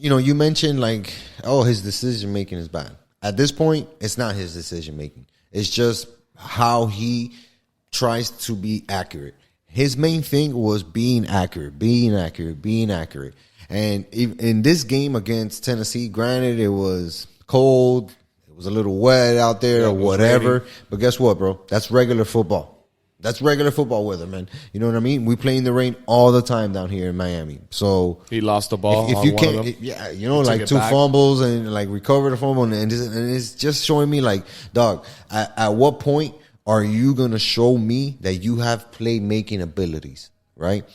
you mentioned like, oh, his decision making is bad. At this point, it's not his decision making. It's just how he tries to be accurate. His main thing was being accurate. And in this game against Tennessee, granted, it was cold. It was a little wet out there or whatever. But guess what, bro? That's regular football. That's regular football weather, man. You know what I mean? We play in the rain all the time down here in Miami. So he lost the ball. If you can't, like 2 fumbles and like recover the fumble, and it's just showing me like, dog, at what point are you gonna show me that you have playmaking abilities, right?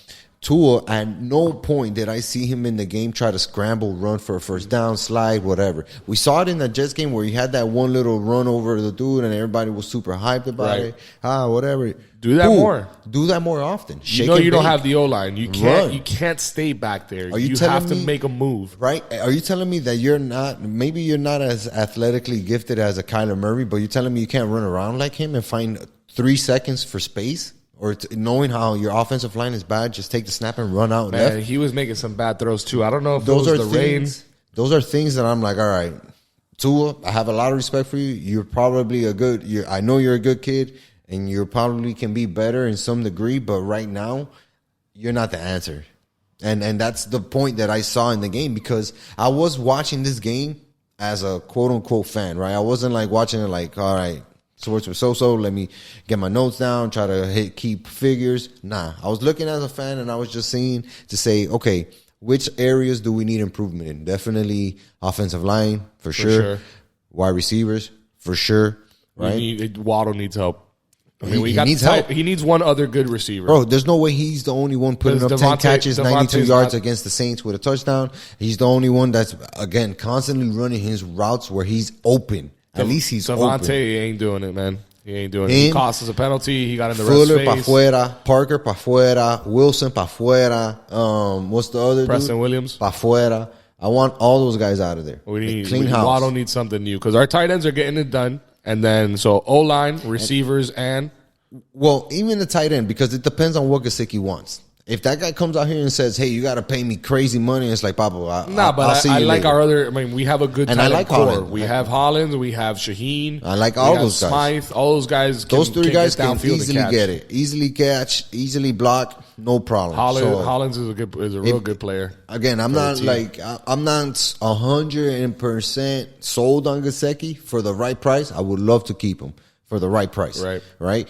Tua, at no point did I see him in the game try to scramble, run for a first down, slide, whatever. We saw it in the Jets game where he had that one little run over the dude and everybody was super hyped about it. Whatever. Do that more. Do that more often. You don't have the O-line. You can't stay back there. You have to make a move. Right? Are you telling me that maybe you're not as athletically gifted as a Kyler Murray, but you're telling me you can't run around like him and find 3 seconds for space? Or knowing how your offensive line is bad, just take the snap and run out. Man, he was making some bad throws too. I don't know if those are the rain. Those are things that I'm like, all right, Tua, I have a lot of respect for you. You're probably I know you're a good kid, and you probably can be better in some degree. But right now, you're not the answer, and that's the point that I saw in the game, because I was watching this game as a quote unquote fan, right? I wasn't like watching it like, all right, Sports with SoSo, let me get my notes down, try to keep figures. Nah, I was looking as a fan, and I was just seeing to say, okay, which areas do we need improvement in? Definitely offensive line, for sure. Wide receivers, for sure. Right? Waddle needs help. I mean, he needs help. He needs one other good receiver. Bro, there's no way he's the only one putting up 10 catches, 92 yards against the Saints with a touchdown. He's the only one that's, again, constantly running his routes where he's open. At least he's open. Devontae ain't doing it, man. He ain't doing it. He cost us a penalty. He got in the Fuller ref's face. Fuller pa' fuera. Parker pa' fuera. Wilson pa' fuera. What's the other Preston dude? Williams. Pa' fuera. I want all those guys out of there. Clean house. Waddle needs something new because our tight ends are getting it done. And then, so O-line, receivers, and... Well, even the tight end, because it depends on what Gesicki wants. If that guy comes out here and says, "Hey, you got to pay me crazy money," it's like, "Papa, I'll see you later." Like our other. I mean, we have a good and tight I like core. Holland. We have Hollins. We have Shaheen. I like all those guys. Smythe. All those guys. Those 3 guys can easily get it, easily catch, easily block, no problem. Hollins is a real good player. Again, I'm not 100% sold on Gesicki for the right price. I would love to keep him for the right price. Right.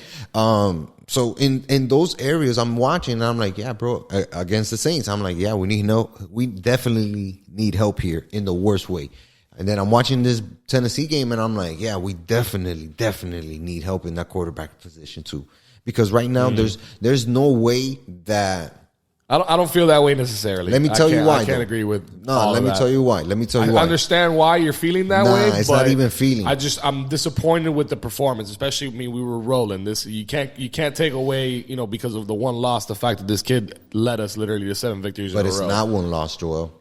So in those areas, I'm watching and I'm like, yeah, bro, against the Saints, I'm like, yeah, we definitely need help here in the worst way. And then I'm watching this Tennessee game and I'm like, yeah, we definitely need help in that quarterback position too. Because right now there's no way that I don't feel that way necessarily. Let me tell you why. I can't agree with. No, let me tell you why. I understand why you're feeling that way. It's not even feeling. I'm disappointed with the performance, especially. I mean, we were rolling. This you can't take away, because of the one loss, the fact that this kid led us literally to 7 victories in a row. But it's not one loss, Joel.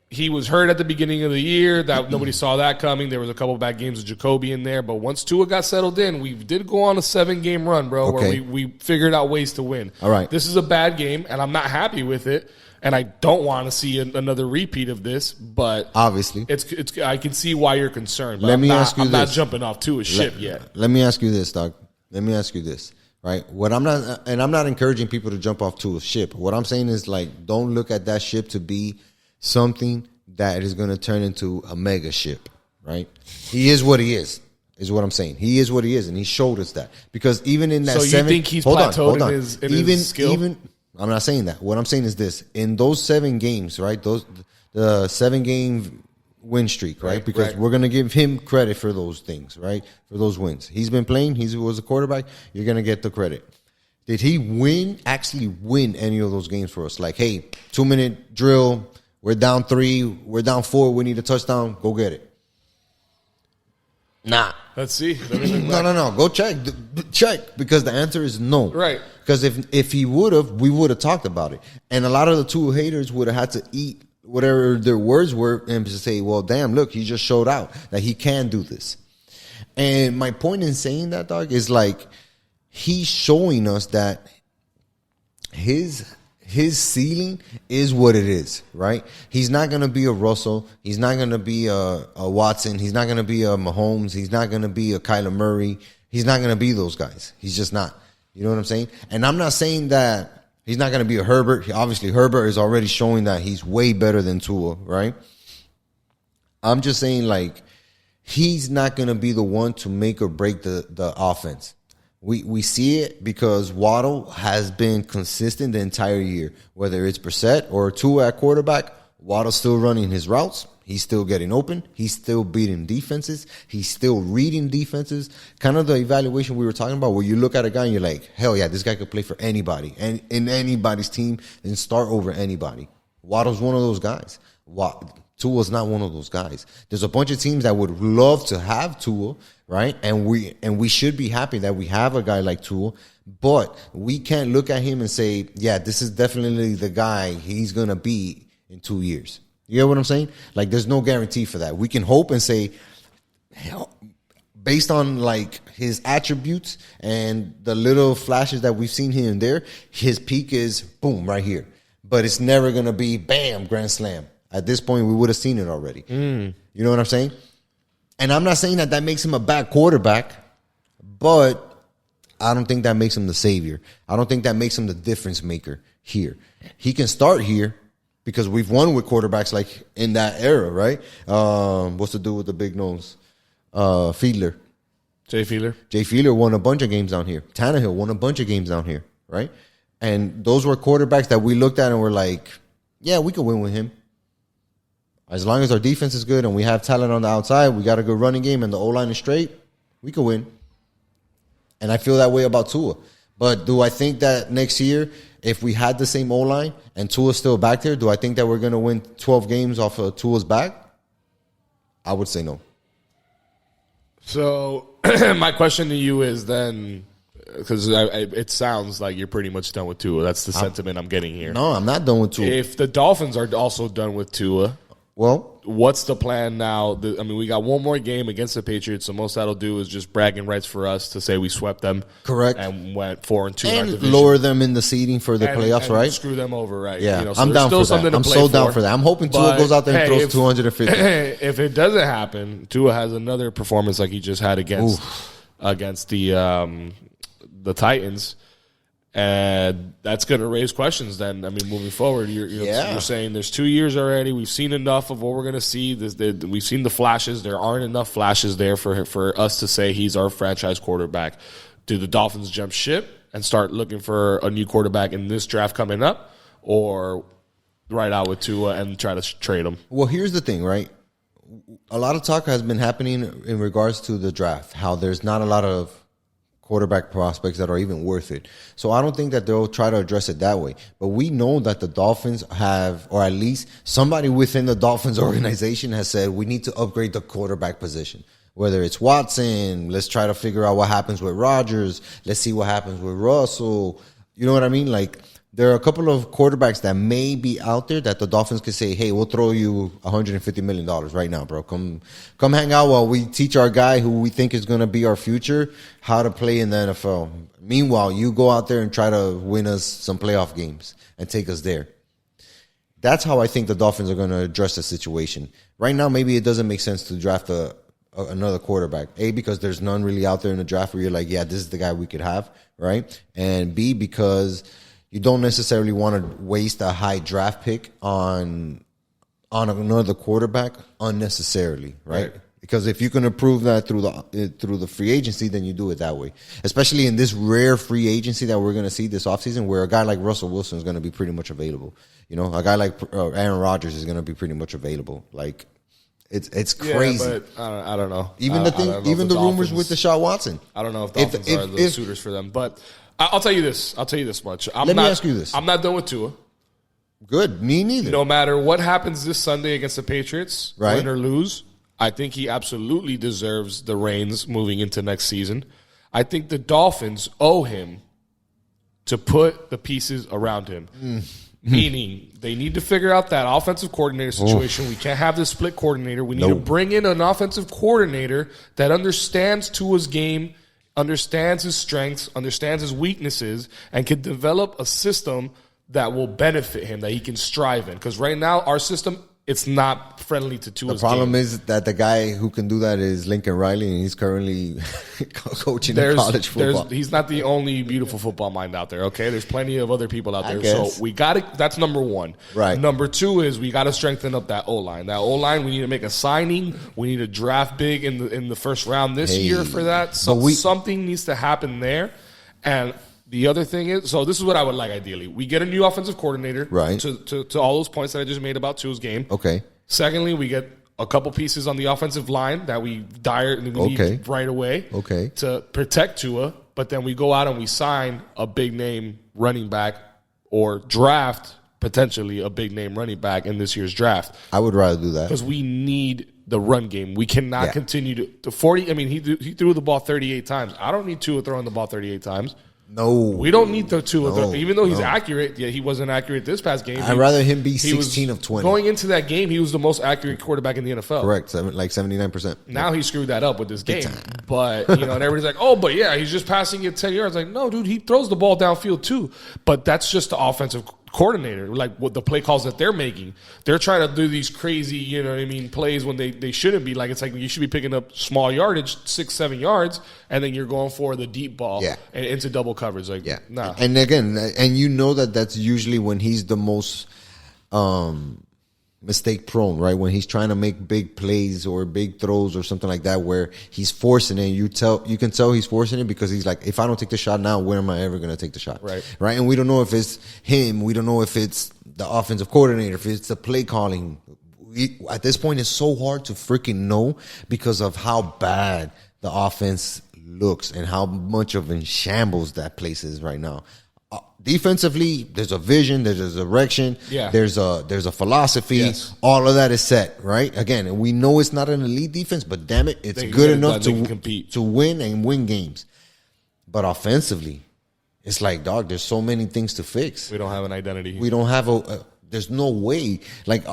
He was hurt at the beginning of the year. That nobody saw that coming. There was a couple of bad games with Jacoby in there. But once Tua got settled in, we did go on a 7-game run, bro, where we figured out ways to win. All right. This is a bad game, and I'm not happy with it. And I don't want to see another repeat of this. But obviously, it's I can see why you're concerned. But Let me ask you I'm this. not jumping off Tua's ship yet. Let me ask you this, dog. Let me ask you this. Right? I'm not encouraging people to jump off Tua's ship. What I'm saying is, like, don't look at that ship to be something that is going to turn into a mega ship, right? He is what he is what I'm saying. He is what he is, and he showed us that. Because even in that so you think he's plateaued in his skill? I'm not saying that. What I'm saying is this. In those 7 games, right, the 7-game win streak, right? Because we're going to give him credit for those things, right, for those wins. He's been playing. He was a quarterback. You're going to get the credit. Did he actually win any of those games for us? Like, hey, 2-minute drill, we're down 3, we're down 4, we need a touchdown, go get it. Nah. Let's see. No. Go check, because the answer is no. Right. Because if he would have, we would have talked about it. And a lot of the Tua haters would have had to eat whatever their words were and to say, well, damn, look, he just showed out that he can do this. And my point in saying that, dog, is like he's showing us that his his ceiling is what it is, right? He's not going to be a Russell. He's not going to be a Watson. He's not going to be a Mahomes. He's not going to be a Kyler Murray. He's not going to be those guys. He's just not. You know what I'm saying? And I'm not saying that he's not going to be a Herbert. Obviously, Herbert is already showing that he's way better than Tua, right? I'm just saying, like, he's not going to be the one to make or break the offense. We see it because Waddle has been consistent the entire year. Whether it's Brissett or Tua at quarterback, Waddle's still running his routes. He's still getting open. He's still beating defenses. He's still reading defenses. Kind of the evaluation we were talking about where you look at a guy and you're like, hell yeah, this guy could play for anybody and in anybody's team and start over anybody. Waddle's one of those guys. Tua's not one of those guys. There's a bunch of teams that would love to have Tua, right? And we should be happy that we have a guy like Tua, but we can't look at him and say, yeah, this is definitely the guy he's going to be in 2 years. You get what I'm saying? Like, there's no guarantee for that. We can hope and say, hell, based on like his attributes and the little flashes that we've seen here and there, his peak is boom right here. But it's never going to be bam, grand slam. At this point, we would have seen it already. You know what I'm saying? And I'm not saying that makes him a bad quarterback, but I don't think that makes him the savior. I don't think that makes him the difference maker here. He can start here because we've won with quarterbacks like in that era, right? What's to do with the big nose? Fiedler. Jay Fiedler. Jay Fiedler won a bunch of games down here. Tannehill won a bunch of games down here, right? And those were quarterbacks that we looked at and were like, yeah, we could win with him. As long as our defense is good and we have talent on the outside, we got a good running game and the O-line is straight, we could win. And I feel that way about Tua. But do I think that next year, if we had the same O-line and Tua's still back there, do I think that we're going to win 12 games off of Tua's back? I would say no. So my question to you is then, because it sounds like you're pretty much done with Tua. That's the sentiment I'm getting here. No, I'm not done with Tua. If the Dolphins are also done with Tua, well, what's the plan now? We got one more game against the Patriots, so most that'll do is just bragging rights for us to say we swept them. Correct. And went 4-2 in our and division. Lower them in the seeding for the playoffs, and right? Screw them over, right? Yeah, So I'm down for that. I'm so down for that. I'm hoping Tua goes out there and throws 250. If it doesn't happen, Tua has another performance like he just had against the Titans. And that's going to raise questions then. I mean, moving forward, you're saying there's 2 years already. We've seen enough of what we're going to see. We've seen the flashes. There aren't enough flashes there for us to say he's our franchise quarterback. Do the Dolphins jump ship and start looking for a new quarterback in this draft coming up, or ride out with Tua and try to trade him? Well, here's the thing, right? A lot of talk has been happening in regards to the draft, how there's not a lot of quarterback prospects that are even worth it. So I don't think that they'll try to address it that way. But we know that the Dolphins have, or at least somebody within the Dolphins organization has said, we need to upgrade the quarterback position. Whether it's Watson, let's try to figure out what happens with Rodgers. Let's see what happens with Russell. You know what I mean? Like, there are a couple of quarterbacks that may be out there that the Dolphins could say, hey, we'll throw you $150 million right now, bro. Come hang out while we teach our guy who we think is going to be our future how to play in the NFL. Meanwhile, you go out there and try to win us some playoff games and take us there. That's how I think the Dolphins are going to address the situation. Right now, maybe it doesn't make sense to draft another quarterback. A, because there's none really out there in the draft where you're like, yeah, this is the guy we could have, right? And B, because you don't necessarily want to waste a high draft pick on another quarterback unnecessarily, right? Because if you can improve that through the free agency, then you do it that way. Especially in this rare free agency that we're going to see this offseason, where a guy like Russell Wilson is going to be pretty much available. You know, a guy like Aaron Rodgers is going to be pretty much available. Like, it's crazy. Yeah, but I don't know. Even the rumors with Deshaun Watson. I don't know if Dolphins are the suitors for them, but I'll tell you this. I'll tell you this much. Let me ask you this. I'm not done with Tua. Good. Me neither. No matter what happens this Sunday against the Patriots, right, win or lose, I think he absolutely deserves the reins moving into next season. I think the Dolphins owe him to put the pieces around him. Meaning, they need to figure out that offensive coordinator situation. We can't have this split coordinator. We need to bring in an offensive coordinator that understands Tua's game, understands his strengths, understands his weaknesses, and can develop a system that will benefit him, that he can strive in. Because right now, our system, it's not friendly to Tua's The problem game. is that the guy who can do that is Lincoln Riley, and he's currently coaching in college football. He's not the only beautiful football mind out there, okay? There's plenty of other people out there. guess. So we got to, that's number one. Right. Number two is we got to strengthen up that O-line. That O-line, we need to make a signing. We need to draft big in the first round this year for that. So something needs to happen there. And the other thing is, so this is what I would like ideally. We get a new offensive coordinator, right, to all those points that I just made about Tua's game. Okay. Secondly, we get a couple pieces on the offensive line that we need right away, to protect Tua. But then we go out and we sign a big name running back or draft potentially a big name running back in this year's draft. I would rather do that because we need the run game. We cannot continue to 40. I mean, he threw the ball 38 times. I don't need Tua throwing the ball 38 times. No. We don't need the Tua. Even though he's accurate, he wasn't accurate this past game. I'd rather him be 16 of 20. Going into that game, he was the most accurate quarterback in the NFL. Correct. Like 79%. Now he screwed that up with this game. But, and everybody's like, oh, but yeah, he's just passing it 10 yards. Like, no, dude, he throws the ball downfield too. But that's just the offensive coordinator, like what the play calls that they're making. They're trying to do these crazy, plays when they shouldn't be. Like, it's like you should be picking up small yardage, 6-7 yards, and then you're going for the deep ball and into double coverage. Like, nah. And again, that's usually when he's the most mistake prone, right? When he's trying to make big plays or big throws or something like that, where he's forcing it. You can tell he's forcing it because he's like, if I don't take the shot now, when am I ever going to take the shot? Right. And we don't know if it's him. We don't know if it's the offensive coordinator, if it's the play calling. At this point, it's so hard to freaking know because of how bad the offense looks and how much of in shambles that place is right now. Defensively, there's a vision, there's a direction, there's a philosophy. Yes. All of that is set, right? Again, we know it's not an elite defense, but damn it, it's good enough to win and win games. But offensively, it's like, dog, there's so many things to fix. We don't have an identity. We don't have there's no way. Like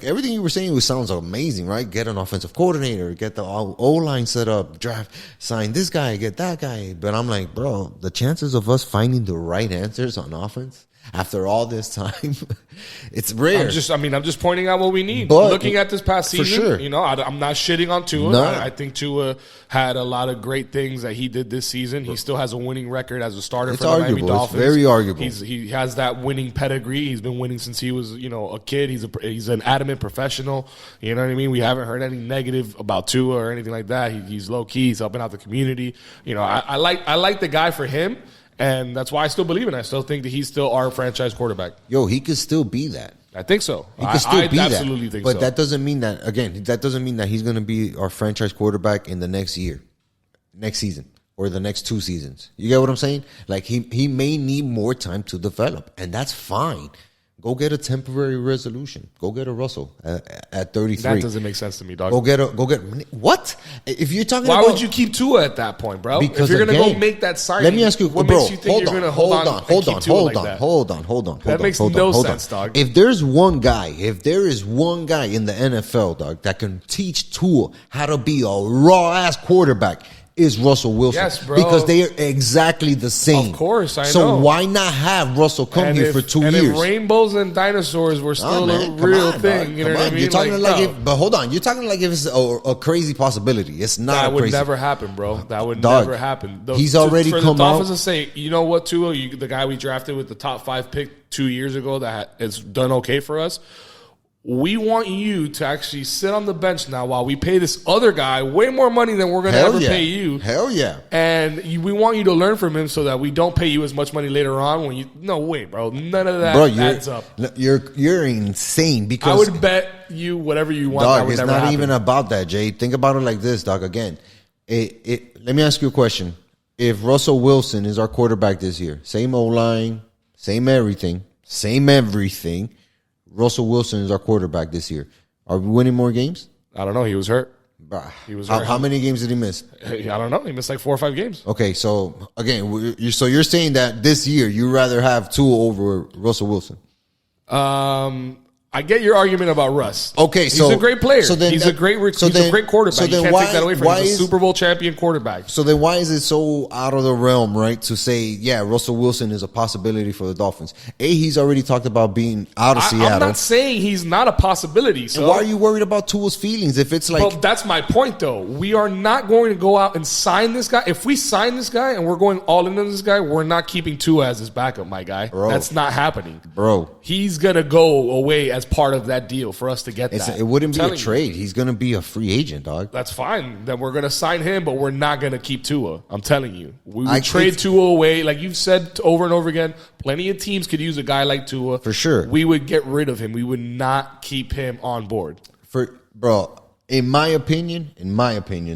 everything you were saying sounds amazing, right? Get an offensive coordinator, get the O-line set up, draft, sign this guy, get that guy. But I'm like, bro, the chances of us finding the right answers on offense after all this time, it's rare. I'm just pointing out what we need. But looking at this past season, for sure. I'm not shitting on Tua. No. I think Tua had a lot of great things that he did this season. He still has a winning record as a starter for the Miami Dolphins. It's very arguable. He has that winning pedigree. He's been winning since he was, a kid. He's an adamant professional. You know what I mean? We haven't heard any negative about Tua or anything like that. He's low key. He's helping out the community. I like the guy for him. And that's why I still believe in it. I still think that he's still our franchise quarterback. Yo, he could still be that. I think so. He could still be that. Absolutely think so. But that doesn't mean that, again, he's going to be our franchise quarterback in the next season, or the next 2 seasons. You get what I'm saying? Like, he may need more time to develop, and that's fine. Go get a temporary resolution. Go get a Russell at 33. That doesn't make sense to me, dog. Go get what? If you're talking Why about, would you keep Tua at that point, bro? Because if you're going to go make that signing, let me ask you, what bro, makes you think you're going to hold on, hold on. That makes no sense, dog. If there is one guy in the NFL, dog, that can teach Tua how to be a raw ass quarterback, is Russell Wilson. Yes, bro. Because they are exactly the same. Of course, I know. So why not have Russell come here for 2 years? And if rainbows and dinosaurs were still a real thing, you know what I mean? You're talking but hold on. You're talking like if it's a crazy possibility. It's not. That would never happen, bro. That would never happen. He's already come out. For the Dolphins to say, you know what, Tua, the guy we drafted with the top 5 pick 2 years ago that has done okay for us, we want you to actually sit on the bench now while we pay this other guy way more money than we're going to ever pay you. Hell yeah. And we want you to learn from him so that we don't pay you as much money later on when you... No way, bro. None of that adds up. You're insane because... I would bet you whatever you want. Dog, it's not even about that, Jay. Think about it like this, dog. Again, let me ask you a question. If Russell Wilson is our quarterback this year, same O-line, same everything, Russell Wilson is our quarterback this year. Are we winning more games? I don't know. He was hurt. He was hurt. How many games did he miss? I don't know. He missed like 4 or 5 games. Okay, so again, you're saying that this year you rather have Tua over Russell Wilson? I get your argument about Russ. Okay, he's a great player. He's a great quarterback. So you can't take that away from him. He's a Super Bowl champion quarterback. So then why is it so out of the realm, right, to say, yeah, Russell Wilson is a possibility for the Dolphins? He's already talked about being out of Seattle. I'm not saying he's not a possibility. So. And why are you worried about Tua's feelings if it's like... Well, that's my point, though. We are not going to go out and sign this guy. If we sign this guy and we're going all in on this guy, we're not keeping Tua as his backup, my guy. Bro. That's not happening. Bro. He's going to go away as part of that deal for us to get that. It wouldn't be a trade. He's going to be a free agent, dog. That's fine. Then we're going to sign him, but we're not going to keep Tua. I'm telling you. We would trade Tua away. Like you've said over and over again, plenty of teams could use a guy like Tua. For sure. We would get rid of him. We would not keep him on board. Bro, in my opinion,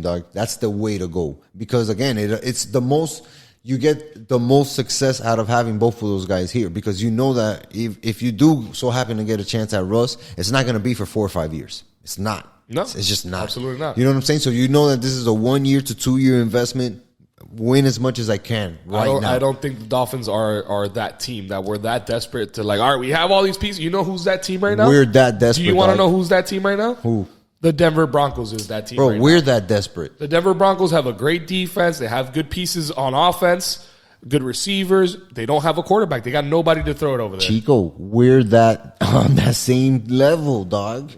dog, that's the way to go. Because, again, it's the most... You get the most success out of having both of those guys here because you know that if you do so happen to get a chance at Russ, it's not going to be for 4 or 5 years. It's not. No. It's just not. Absolutely not. You know what I'm saying? So you know that this is a 1 year to 2 year investment. Win as much as I can now. I don't think the Dolphins are that team that we're that desperate to like, all right, we have all these pieces. You know who's that team right now? We're that desperate. Do you want to know who's that team right now? Who? The Denver Broncos is that team Bro, we're that desperate. The Denver Broncos have a great defense. They have good pieces on offense. Good receivers. They don't have a quarterback. They got nobody to throw it over there. Chico, we're that on that same level, dog.